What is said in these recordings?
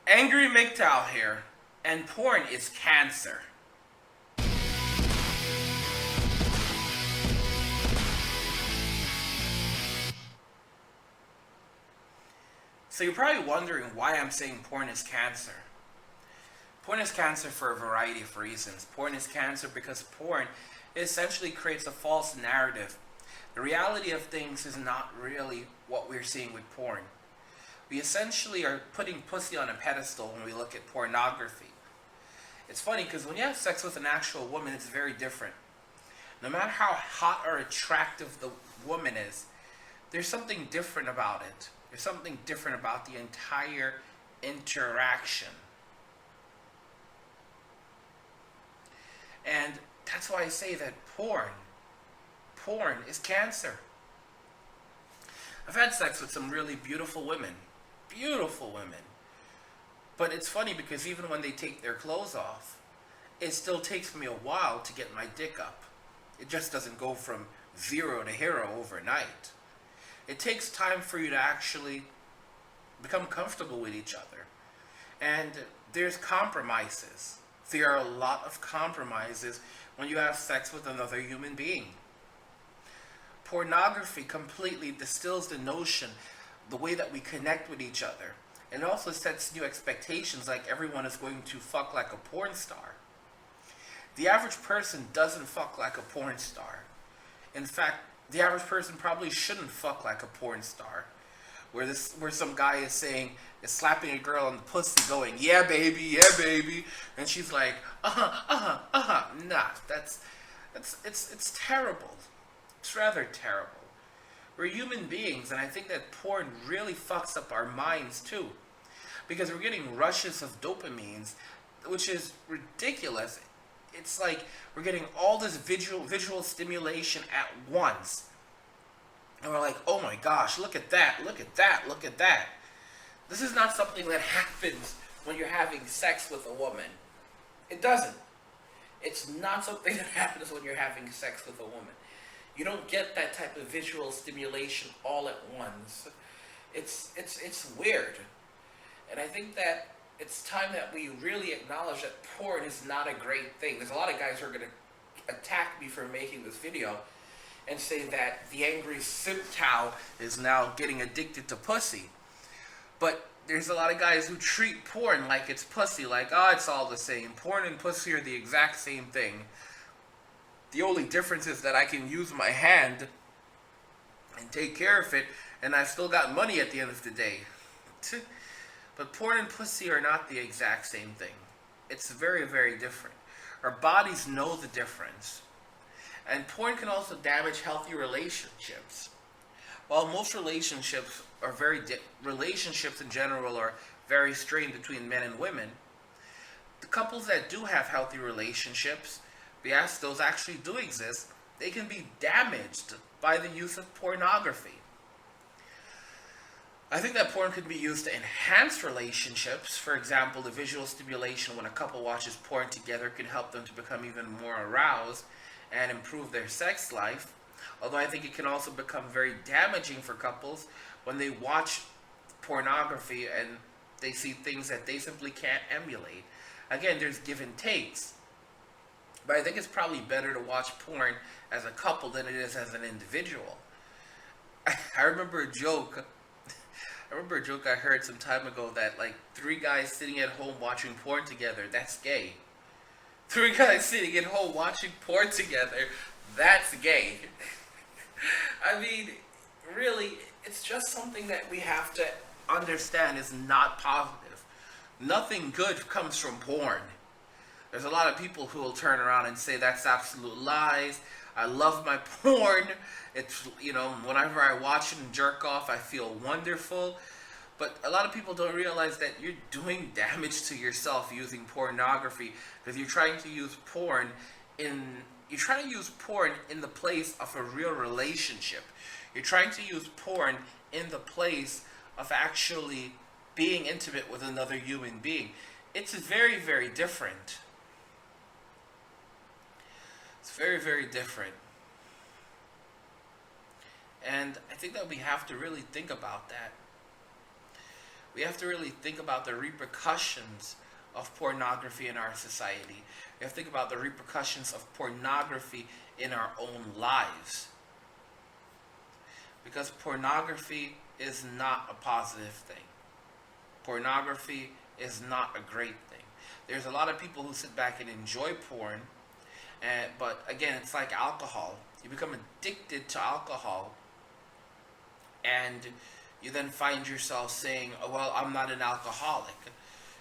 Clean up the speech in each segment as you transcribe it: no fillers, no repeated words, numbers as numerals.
Angry MGTOW here, and porn is cancer. So you're probably wondering why I'm saying porn is cancer. Porn is cancer for a variety of reasons. Porn is cancer because porn essentially creates a false narrative. The reality of things is not really what we're seeing with porn. We essentially are putting pussy on a pedestal when we look at pornography. It's funny because when you have sex with an actual woman, it's very different. No matter how hot or attractive the woman is, there's something different about it. There's something different about the entire interaction. And that's why I say that porn is cancer. I've had sex with some really beautiful women. Beautiful women. But it's funny because even when they take their clothes off, it still takes me a while to get my dick up. It just doesn't go from zero to hero overnight. It takes time for you to actually become comfortable with each other. And there's compromises. There are a lot of compromises when you have sex with another human being. Pornography completely distills the notion, the way that we connect with each other. And it also sets new expectations, like everyone is going to fuck like a porn star. The average person doesn't fuck like a porn star. In fact, the average person probably shouldn't fuck like a porn star. Where some guy is slapping a girl on the pussy going, yeah baby, and she's like, nah, it's terrible. It's rather terrible. We're human beings, and I think that porn really fucks up our minds too. Because we're getting rushes of dopamines, which is ridiculous. It's like we're getting all this visual stimulation at once. And we're like, oh my gosh, look at that. This is not something that happens when you're having sex with a woman. It doesn't. It's not something that happens when you're having sex with a woman. You don't get that type of visual stimulation all at once. It's weird. And I think that it's time that we really acknowledge that porn is not a great thing. There's a lot of guys who are going to attack me for making this video and say that the angry MGTOW is now getting addicted to pussy. But there's a lot of guys who treat porn like it's pussy, like, oh, it's all the same. Porn and pussy are the exact same thing. The only difference is that I can use my hand and take care of it, and I've still got money at the end of the day. But porn and pussy are not the exact same thing. It's very, very different. Our bodies know the difference. And porn can also damage healthy relationships. While most relationships are relationships in general are very strained between men and women, the couples that do have healthy relationships, yes, those actually do exist, they can be damaged by the use of pornography. I think that porn can be used to enhance relationships. For example, the visual stimulation when a couple watches porn together can help them to become even more aroused and improve their sex life. Although I think it can also become very damaging for couples when they watch pornography and they see things that they simply can't emulate. Again, there's give and takes. But I think it's probably better to watch porn as a couple than it is as an individual. I remember a joke I heard some time ago that, like, 3 guys sitting at home watching porn together, that's gay. 3 guys sitting at home watching porn together, that's gay. I mean, really, it's just something that we have to understand is not positive. Nothing good comes from porn. There's a lot of people who will turn around and say that's absolute lies. I love my porn. It's, whenever I watch it and jerk off, I feel wonderful. But a lot of people don't realize that you're doing damage to yourself using pornography because you're trying to use porn in the place of a real relationship. You're trying to use porn in the place of actually being intimate with another human being. It's very, very different. It's very, very different. And I think that we have to really think about that. we have to really think about the repercussions of pornography in our society. We have to think about the repercussions of pornography in our own lives. Because pornography is not a positive thing. Pornography is not a great thing. There's a lot of people who sit back and enjoy porn, but again, it's like alcohol. You become addicted to alcohol, and you then find yourself saying, oh, well, I'm not an alcoholic.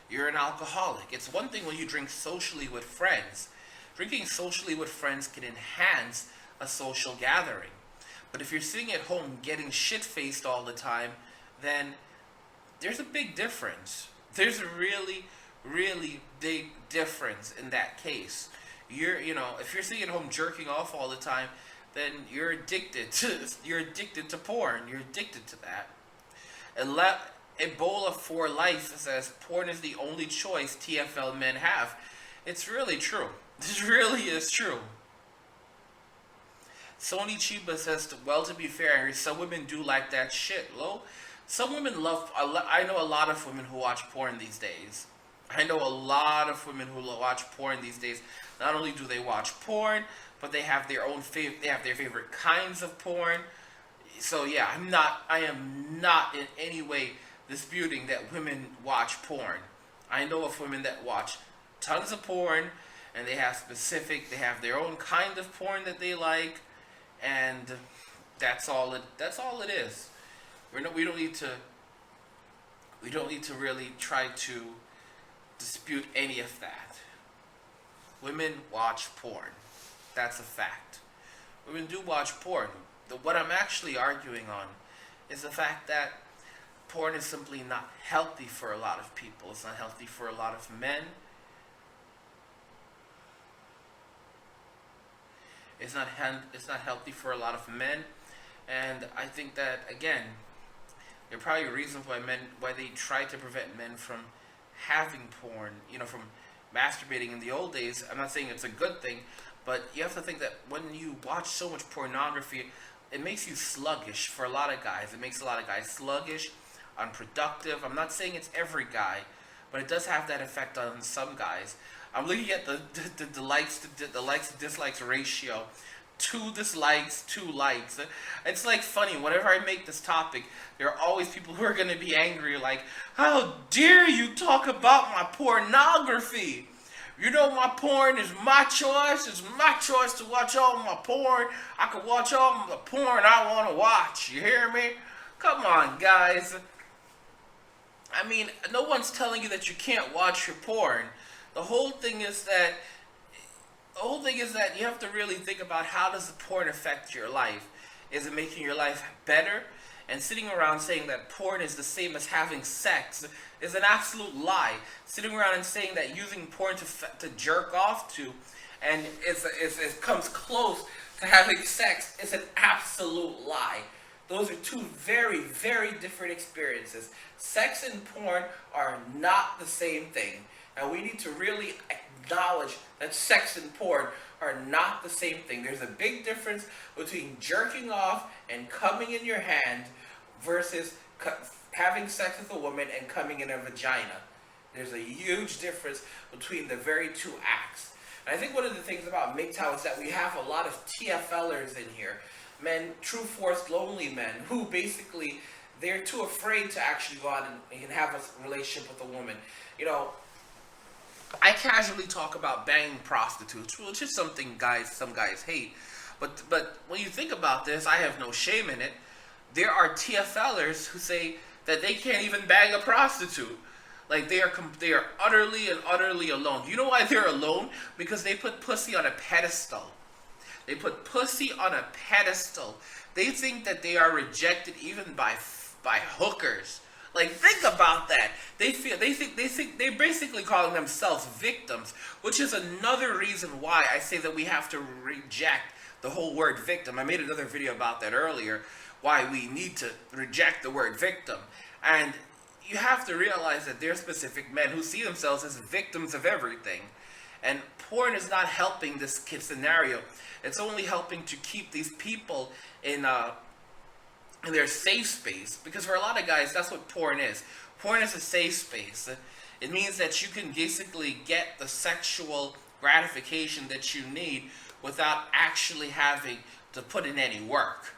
You're an alcoholic. It's one thing when you drink socially with friends. Drinking socially with friends can enhance a social gathering. But if you're sitting at home getting shit-faced all the time, then there's a big difference. There's a really, really big difference in that case. If you're sitting at home jerking off all the time, then you're addicted to porn. You're addicted to that. Ebola for Life says porn is the only choice TFL men have. It's really true. This really is true. Sony Chiba says, well, to be fair, some women do like that shit, Lo. Some women love, I know a lot of women who watch porn these days. Not only do they watch porn, but they have their own their favorite kinds of porn. So yeah, I am not in any way disputing that women watch porn. I know of women that watch tons of porn, and they have their own kind of porn that they like, and that's all it is. We don't need to really try to dispute any of that. Women watch porn. That's a fact. Women do watch porn. What I'm actually arguing on is the fact that porn is simply not healthy for a lot of people. It's not healthy for a lot of men. It's not healthy for a lot of men. And I think that, again, there are probably reasons why they try to prevent men from having porn, from masturbating in the old days. I'm not saying it's a good thing, but you have to think that when you watch so much pornography, it makes you sluggish for a lot of guys. It makes a lot of guys sluggish, unproductive. I'm not saying it's every guy, but it does have that effect on some guys. I'm looking at the likes to dislikes ratio. 2 dislikes, 2 likes. It's like funny, whenever I make this topic, there are always people who are going to be angry, like, how dare you talk about my pornography? My porn is my choice. It's my choice to watch all my porn. I can watch all the porn I want to watch. You hear me? Come on, guys. I mean, no one's telling you that you can't watch your porn. The whole thing is that you have to really think about, how does the porn affect your life? Is it making your life better? And sitting around saying that porn is the same as having sex is an absolute lie. Sitting around and saying that using porn to jerk off to, and it comes close to having sex, is an absolute lie. Those are 2 very, very different experiences. Sex and porn are not the same thing. And we need to really acknowledge that sex and porn are not the same thing. There's a big difference between jerking off and coming in your hand versus having sex with a woman and coming in a vagina. There's a huge difference between the very 2 acts. And I think one of the things about MGTOW is that we have a lot of TFLers in here. Men, true forced lonely men, who basically, they're too afraid to actually go out and have a relationship with a woman. I casually talk about banging prostitutes, which is something some guys hate. But when you think about this, I have no shame in it. There are TFLers who say that they can't even bang a prostitute. Like, they are utterly and utterly alone. You know why they're alone? Because they put pussy on a pedestal. They put pussy on a pedestal. They think that they are rejected even by hookers. Like, think about that. They're basically calling themselves victims, which is another reason why I say that we have to reject the whole word victim. I made another video about that earlier, why we need to reject the word victim. And you have to realize that there are specific men who see themselves as victims of everything. And porn is not helping this scenario. It's only helping to keep these people in and their safe space, because for a lot of guys, that's what porn is. Porn is a safe space. It means that you can basically get the sexual gratification that you need without actually having to put in any work.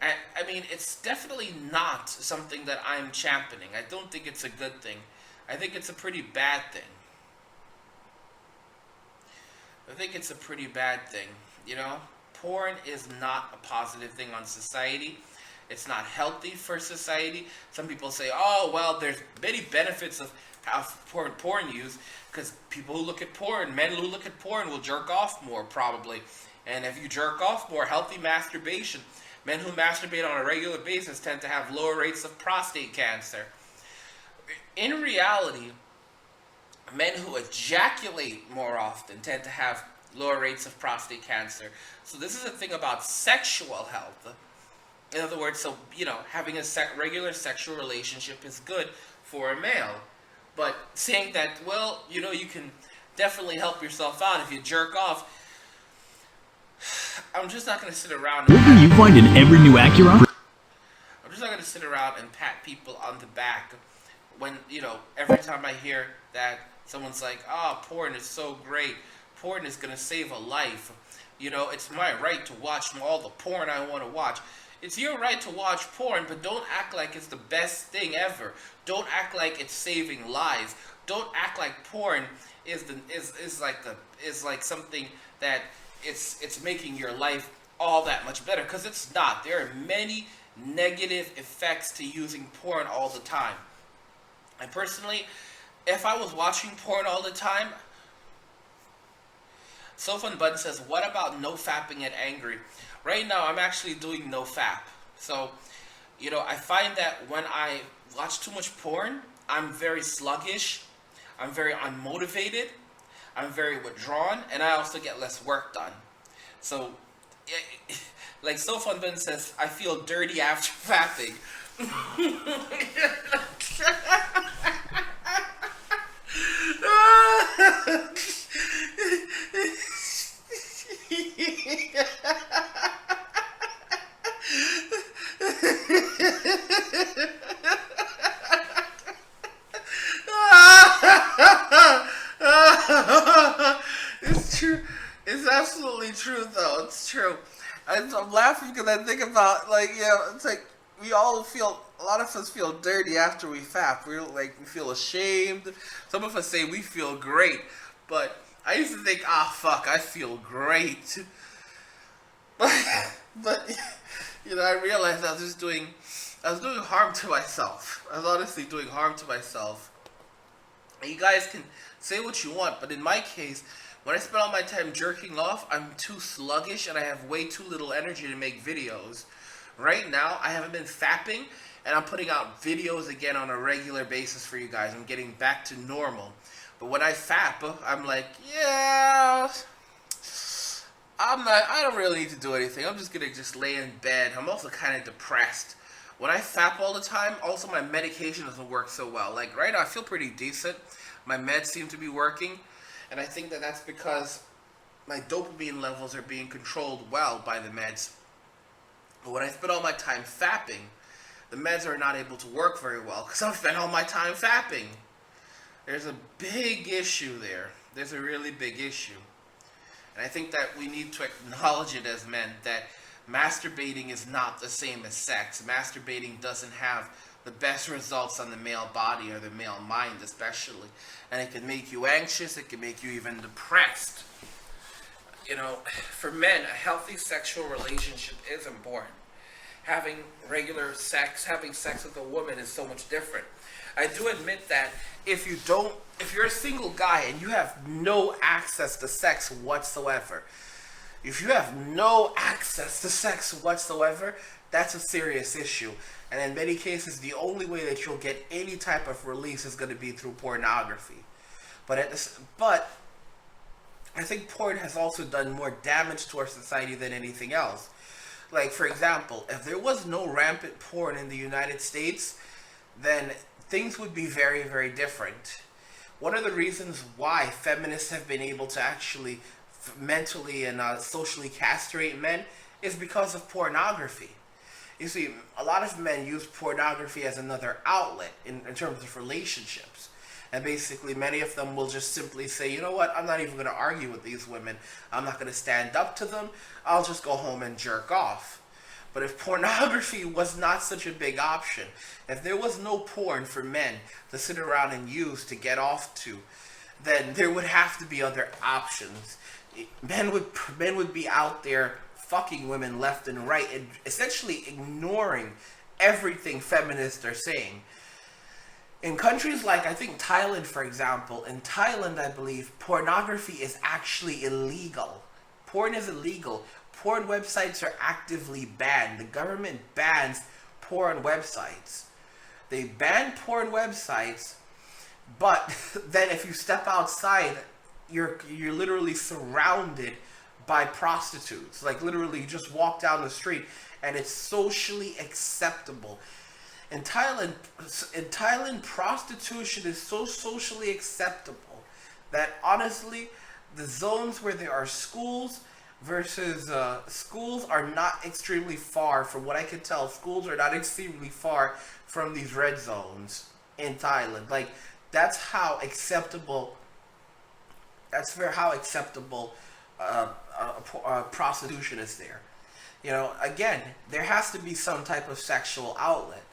I mean, it's definitely not something that I'm championing. I don't think it's a good thing. I think it's a pretty bad thing. I think it's a pretty bad thing, you know? Porn is not a positive thing on society. It's not healthy for society. Some people say, oh, well, there's many benefits of porn use, because people who look at porn, men who look at porn will jerk off more, probably. And if you jerk off more, healthy masturbation. Men who masturbate on a regular basis tend to have lower rates of prostate cancer. In reality, men who ejaculate more often tend to have lower rates of prostate cancer. So this is a thing about sexual health. In other words, so, you know, having a regular sexual relationship is good for a male. But saying that, well, you know, you can definitely help yourself out if you jerk off, I'm just not going to sit around and you find in every new Acura? I'm just not going to sit around and pat people on the back when, you know, every time I hear that someone's like, oh, porn is so great. Porn is going to save a life. You know, it's my right to watch all the porn I want to watch. It's your right to watch porn, but don't act like it's the best thing ever. Don't act like it's saving lives. Don't act like porn is like something that it's making your life all that much better, because it's not. There are many negative effects to using porn all the time. And personally, if I was watching porn all the time, Sofun Button says, what about no fapping at angry? Right now, I'm actually doing no fap. So, you know, I find that when I watch too much porn, I'm very sluggish, I'm very unmotivated, I'm very withdrawn, and I also get less work done. So, like Sofun Button says, I feel dirty after fapping. It's true. It's absolutely true, though. It's true. I'm laughing because I think about, like, you know, it's like we all feel, a lot of us feel dirty after we fap. We feel ashamed. Some of us say we feel great, but I used to think, fuck, I feel great. But you know, I realized I was doing harm to myself. I was honestly doing harm to myself. And you guys can say what you want, but in my case, when I spend all my time jerking off, I'm too sluggish and I have way too little energy to make videos. Right now, I haven't been fapping, and I'm putting out videos again on a regular basis for you guys. I'm getting back to normal. But when I fap, I'm like, yeah, I don't really need to do anything. I'm just gonna just lay in bed. I'm also kind of depressed. When I fap all the time, also my medication doesn't work so well. Like right now, I feel pretty decent. My meds seem to be working, and I think that that's because my dopamine levels are being controlled well by the meds. But when I spend all my time fapping, the meds are not able to work very well because I've spent all my time fapping. There's a big issue there. There's a really big issue. And I think that we need to acknowledge it as men, that masturbating is not the same as sex. Masturbating doesn't have the best results on the male body or the male mind especially. And it can make you anxious, it can make you even depressed. You know, for men, a healthy sexual relationship is important. Having regular sex, having sex with a woman is so much different. I do admit that if you're a single guy and you have no access to sex whatsoever, if you have no access to sex whatsoever, that's a serious issue. And in many cases, the only way that you'll get any type of release is going to be through pornography. But I think porn has also done more damage to our society than anything else. Like, for example, if there was no rampant porn in the United States, then things would be very, very different. One of the reasons why feminists have been able to actually mentally and socially castrate men is because of pornography. You see, a lot of men use pornography as another outlet in terms of relationships. And basically, many of them will just simply say, you know what, I'm not even going to argue with these women. I'm not going to stand up to them. I'll just go home and jerk off. But if pornography was not such a big option, if there was no porn for men to sit around and use to get off to, then there would have to be other options. Men would be out there fucking women left and right and essentially ignoring everything feminists are saying. In countries like, I think, Thailand, for example, in Thailand, I believe, pornography is actually illegal. Porn is illegal. Porn websites are actively banned. The government bans porn websites. They ban porn websites, but then if you step outside, you're literally surrounded by prostitutes. Like, literally, you just walk down the street, and it's socially acceptable. In Thailand, prostitution is so socially acceptable that honestly, the zones where there are schools versus schools are not extremely far. From what I can tell, schools are not extremely far from these red zones in Thailand. Like, that's how acceptable. How acceptable prostitution is there. You know, again, there has to be some type of sexual outlet.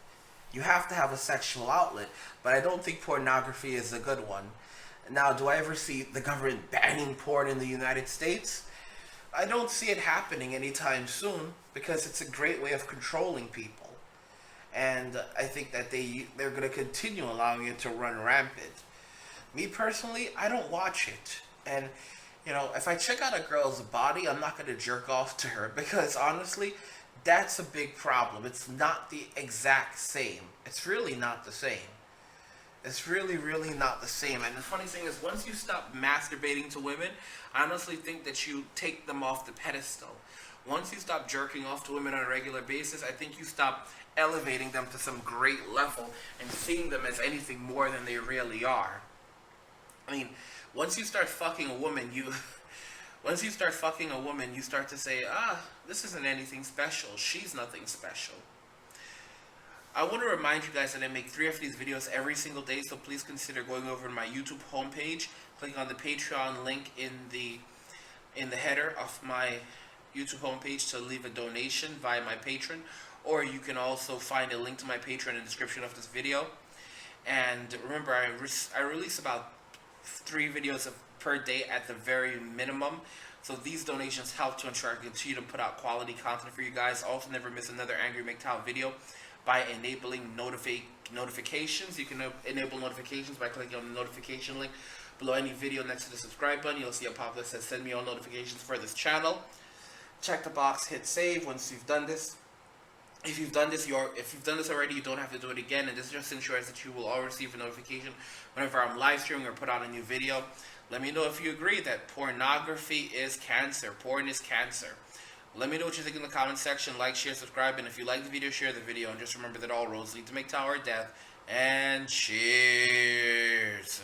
You have to have a sexual outlet, but I don't think pornography is a good one. Now, do I ever see the government banning porn in the United States? I don't see it happening anytime soon because it's a great way of controlling people. And I think that they're going to continue allowing it to run rampant. Me personally, I don't watch it. And, you know, if I check out a girl's body, I'm not going to jerk off to her because honestly, that's a big problem. It's not the exact same. It's really not the same. It's really, really not the same. And the funny thing is, once you stop masturbating to women, I honestly think that you take them off the pedestal. Once you stop jerking off to women on a regular basis, I think you stop elevating them to some great level and seeing them as anything more than they really are. I mean, once you start fucking a woman, you start to say, this isn't anything special. She's nothing special. I want to remind you guys that I make 3 of these videos every single day, so please consider going over to my YouTube homepage, clicking on the Patreon link in the header of my YouTube homepage to leave a donation via my Patreon, or you can also find a link to my Patreon in the description of this video. And remember, I release about 3 videos per day at the very minimum. So these donations help to ensure I continue to put out quality content for you guys. Also, never miss another Angry MGTOW video by enabling notifications. You can enable notifications by clicking on the notification link below any video next to the subscribe button. You'll see a pop that says send me all notifications for this channel. Check the box, hit save once you've done this. If you've done this already, you don't have to do it again, and this just ensures that you will all receive a notification whenever I'm live streaming or put out a new video. Let me know if you agree that pornography is cancer. Porn is cancer. Let me know what you think in the comment section. Like, share, subscribe, and if you like the video, share the video. And just remember that all roads lead to MGTOW or death. And cheers.